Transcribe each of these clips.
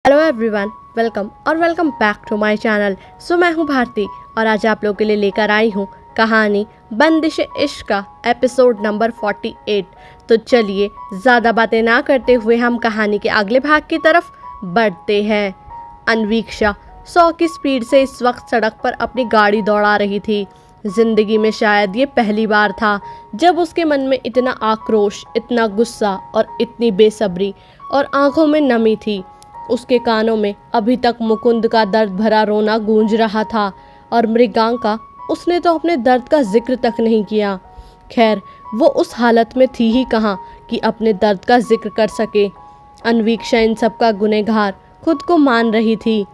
Hello everyone, welcome back to my channel. मैं हूं भारती और आज आप लोगों के लिए लेकर आई हूं कहानी बंदिश इश्क का एपिसोड नंबर 48। तो चलिए ज़्यादा बातें ना करते हुए हम कहानी के अगले भाग की तरफ बढ़ते हैं। अन्वीक्षा 100 की स्पीड से इस वक्त सड़क पर अपनी गाड़ी दौड़ा रही थी। जिंदगी में शायद ये पहली बार था जब उसके मन में इतना आक्रोश, इतना गुस्सा और इतनी बेसब्री और आंखों में नमी थी। उसके कानों में अभी तक मुकुंद का दर्द भरा रोना गूंज रहा था और मृगांका, उसने तो अपने दर्द का जिक्र तक नहीं किया। खैर, वो उस हालत में थी ही कहाँ कि अपने दर्द का जिक्र कर सके। अन्वीक्षा इन सब का गुनहगार खुद को मान रही थी।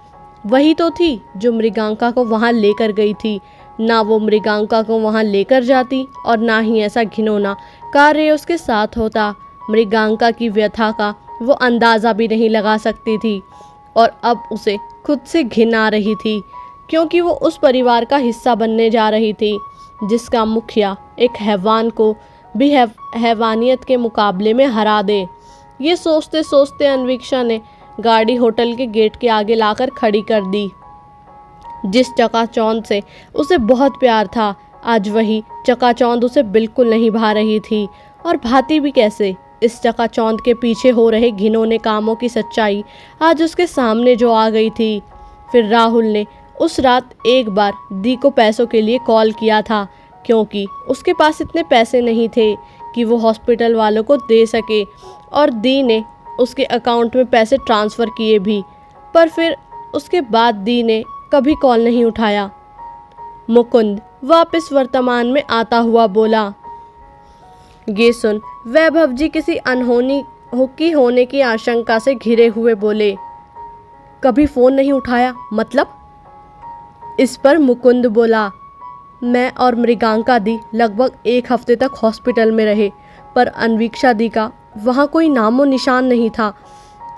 वही तो थी जो मृगांका को वहाँ लेकर गई थी। ना वो मृगांका को वहाँ लेकर जाती और ना ही ऐसा घिनौना कार्य उसके साथ होता। मृगांका की व्यथा का वो अंदाज़ा भी नहीं लगा सकती थी और अब उसे खुद से घिन आ रही थी, क्योंकि वो उस परिवार का हिस्सा बनने जा रही थी जिसका मुखिया एक हैवान को भी हैवानियत के मुकाबले में हरा दे। ये सोचते सोचते अन्वीक्षा ने गाड़ी होटल के गेट के आगे लाकर खड़ी कर दी। जिस चकाचौंध से उसे बहुत प्यार था, आज वही चकाचौंध उसे बिल्कुल नहीं भा रही थी। और भाती भी कैसे? इस चकाचौंध के पीछे हो रहे घिनौने कामों की सच्चाई आज उसके सामने जो आ गई थी। फिर राहुल ने उस रात एक बार दी को पैसों के लिए कॉल किया था, क्योंकि उसके पास इतने पैसे नहीं थे कि वो हॉस्पिटल वालों को दे सके, और दी ने उसके अकाउंट में पैसे ट्रांसफ़र किए भी। पर फिर उसके बाद दी ने कभी कॉल नहीं उठाया। मुकुंद वापस वर्तमान में आता हुआ बोला। ये सुन वैभव जी किसी अनहोनी होने की आशंका से घिरे हुए बोले। कभी फ़ोन नहीं उठाया मतलब? इस पर मुकुंद बोला, मैं और मृगांका दी लगभग 1 हफ्ते तक हॉस्पिटल में रहे, पर अन्वीक्षा दी का वहाँ कोई नामो निशान नहीं था।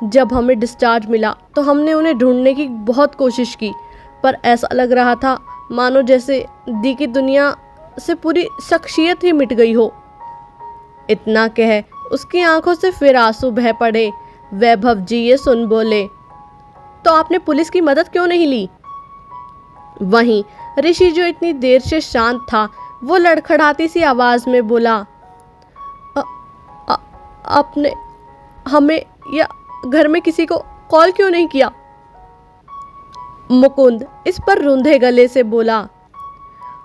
जब हमें डिस्चार्ज मिला तो हमने उन्हें ढूंढने की बहुत कोशिश की, पर ऐसा लग रहा था मानो जैसे दी की दुनिया से पूरी शख्सियत ही मिट गई हो। इतना कह उसकी आंखों से फिर आंसू बह पड़े। वैभव जी ये सुन बोले, तो आपने पुलिस की मदद क्यों नहीं ली? वहीं ऋषि जो इतनी देर से शांत था, वो लड़खड़ाती सी आवाज में बोला, आपने हमें या घर में किसी को कॉल क्यों नहीं किया? मुकुंद इस पर रुंधे गले से बोला,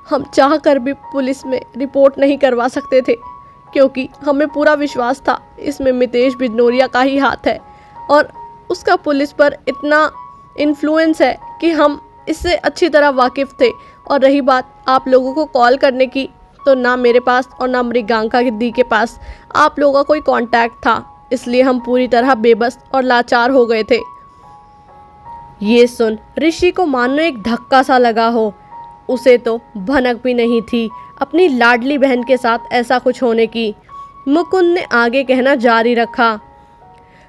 हम चाह कर भी पुलिस में रिपोर्ट नहीं करवा सकते थे, क्योंकि हमें पूरा विश्वास था इसमें मितेश बिजनौरिया का ही हाथ है और उसका पुलिस पर इतना इन्फ्लुएंस है कि हम इससे अच्छी तरह वाकिफ़ थे। और रही बात आप लोगों को कॉल करने की, तो ना मेरे पास और ना मृगांका दी के पास आप लोगों का कोई कांटेक्ट था, इसलिए हम पूरी तरह बेबस और लाचार हो गए थे। ये सुन ऋषि को मानो एक धक्का सा लगा हो। उसे तो भनक भी नहीं थी अपनी लाडली बहन के साथ ऐसा कुछ होने की। मुकुंद ने आगे कहना जारी रखा,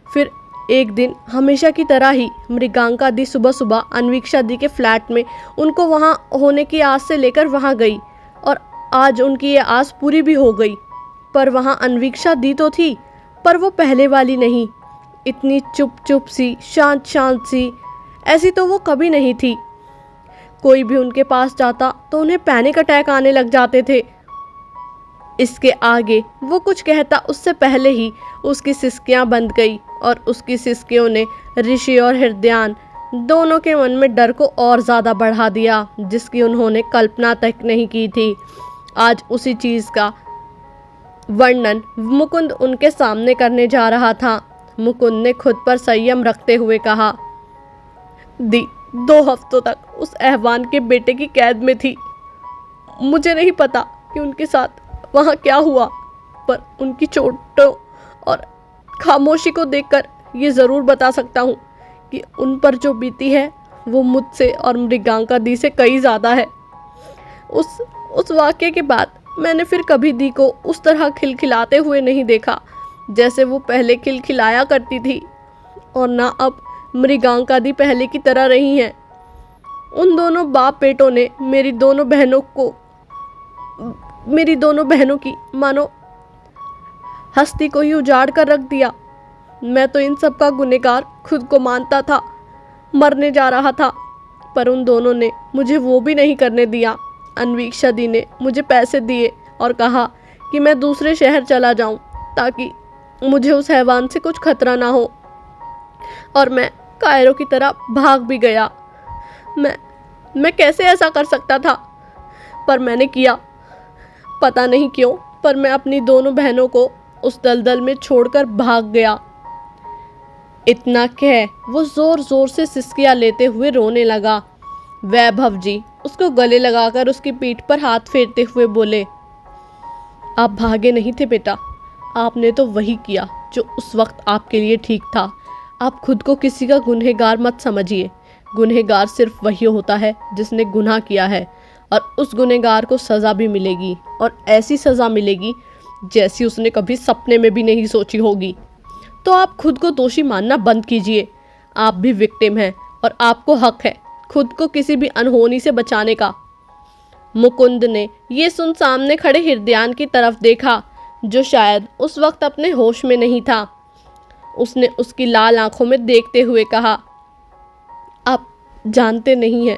फिर एक दिन हमेशा की तरह ही मृगांका दी सुबह सुबह अन्वीक्षा दी के फ्लैट में उनको वहाँ होने की आस से लेकर वहाँ गई, और आज उनकी ये आस पूरी भी हो गई। पर वहाँ अन्वीक्षा दी तो थी, पर वो पहले वाली नहीं। इतनी चुप चुप सी, शांत शांत सी, ऐसी तो वो कभी नहीं थी। कोई भी उनके पास जाता तो उन्हें पैनिक अटैक आने लग जाते थे। इसके आगे वो कुछ कहता उससे पहले ही उसकी सिसकियां बंद गई, और उसकी सिसकियों ने ऋषि और हृदयान दोनों के मन में डर को और ज़्यादा बढ़ा दिया, जिसकी उन्होंने कल्पना तक नहीं की थी। आज उसी चीज़ का वर्णन मुकुंद उनके सामने करने जा रहा था। मुकुंद ने खुद पर संयम रखते हुए कहा, दी 2 हफ्तों तक उस ऐवान के बेटे की कैद में थी। मुझे नहीं पता कि उनके साथ वहाँ क्या हुआ, पर उनकी चोटों और खामोशी को देखकर ये ज़रूर बता सकता हूँ कि उन पर जो बीती है वो मुझसे और मृगांका दी से कई ज़्यादा है। उस वाक़ये के बाद मैंने फिर कभी दी को उस तरह खिलखिलाते हुए नहीं देखा जैसे वो पहले खिलखिलाया करती थी, और ना अब मृगांका दी पहले की तरह रही हैं। उन दोनों बाप बेटों ने मेरी दोनों बहनों की मानो हस्ती को ही उजाड़ कर रख दिया। मैं तो इन सब का गुनहगार खुद को मानता था, मरने जा रहा था, पर उन दोनों ने मुझे वो भी नहीं करने दिया। अन्वीक्षा दी ने मुझे पैसे दिए और कहा कि मैं दूसरे शहर चला जाऊं ताकि मुझे उस हैवान से कुछ खतरा ना हो, और मैं कायरों की तरह भाग भी गया। मैं कैसे ऐसा कर सकता था, पर मैंने किया। पता नहीं क्यों, पर मैं अपनी दोनों बहनों को उस दलदल में छोड़कर भाग गया। इतना कह वो जोर जोर से सिसकियां लेते हुए रोने लगा। वैभव जी उसको गले लगाकर उसकी पीठ पर हाथ फेरते हुए बोले, आप भागे नहीं थे बेटा, आपने तो वही किया जो उस वक्त आपके लिए ठीक था। आप खुद को किसी का गुनहगार मत समझिए। गुनहगार सिर्फ वही होता है जिसने गुनाह किया है, और उस गुनहगार को सज़ा भी मिलेगी, और ऐसी सज़ा मिलेगी जैसी उसने कभी सपने में भी नहीं सोची होगी। तो आप खुद को दोषी मानना बंद कीजिए। आप भी विक्टिम हैं और आपको हक है खुद को किसी भी अनहोनी से बचाने का। मुकुंद ने ये सुन सामने खड़े हृदयान की तरफ देखा, जो शायद उस वक्त अपने होश में नहीं था। उसने उसकी लाल आंखों में देखते हुए कहा, आप जानते नहीं हैं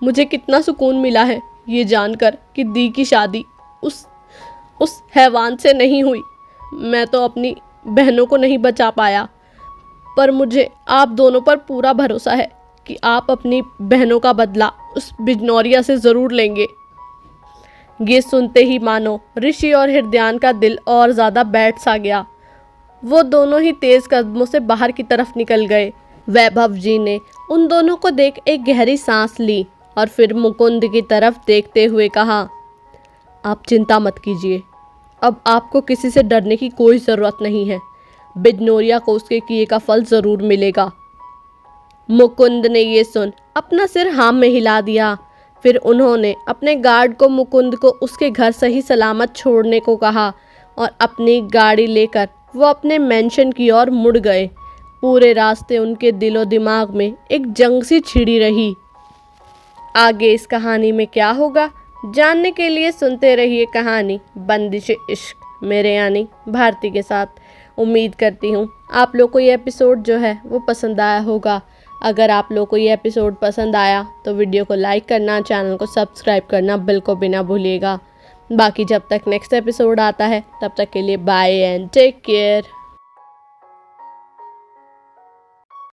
मुझे कितना सुकून मिला है ये जानकर कि दी की शादी उस हैवान से नहीं हुई। मैं तो अपनी बहनों को नहीं बचा पाया, पर मुझे आप दोनों पर पूरा भरोसा है कि आप अपनी बहनों का बदला उस बिजनौरिया से ज़रूर लेंगे। ये सुनते ही मानो ऋषि और हृदयान का दिल और ज़्यादा बैठ सा गया। वो दोनों ही तेज़ कदमों से बाहर की तरफ निकल गए। वैभव जी ने उन दोनों को देख एक गहरी सांस ली और फिर मुकुंद की तरफ देखते हुए कहा, आप चिंता मत कीजिए, अब आपको किसी से डरने की कोई ज़रूरत नहीं है। बिजनौरिया को उसके किए का फल ज़रूर मिलेगा। मुकुंद ने ये सुन अपना सिर हाँ में हिला दिया। फिर उन्होंने अपने गार्ड को मुकुंद को उसके घर सही सलामत छोड़ने को कहा और अपनी गाड़ी लेकर वो अपने मेंशन की ओर मुड़ गए। पूरे रास्ते उनके दिलो दिमाग में एक जंग सी छिड़ी रही। आगे इस कहानी में क्या होगा जानने के लिए सुनते रहिए कहानी बंदिश इश्क मेरे यानी भारती के साथ। उम्मीद करती हूँ आप लोग को ये एपिसोड जो है वो पसंद आया होगा। अगर आप लोग को ये एपिसोड पसंद आया तो वीडियो को लाइक करना, चैनल को सब्सक्राइब करना बिल्कुल भी ना भूलिएगा। बाकी जब तक नेक्स्ट एपिसोड आता है तब तक के लिए बाय एंड टेक केयर।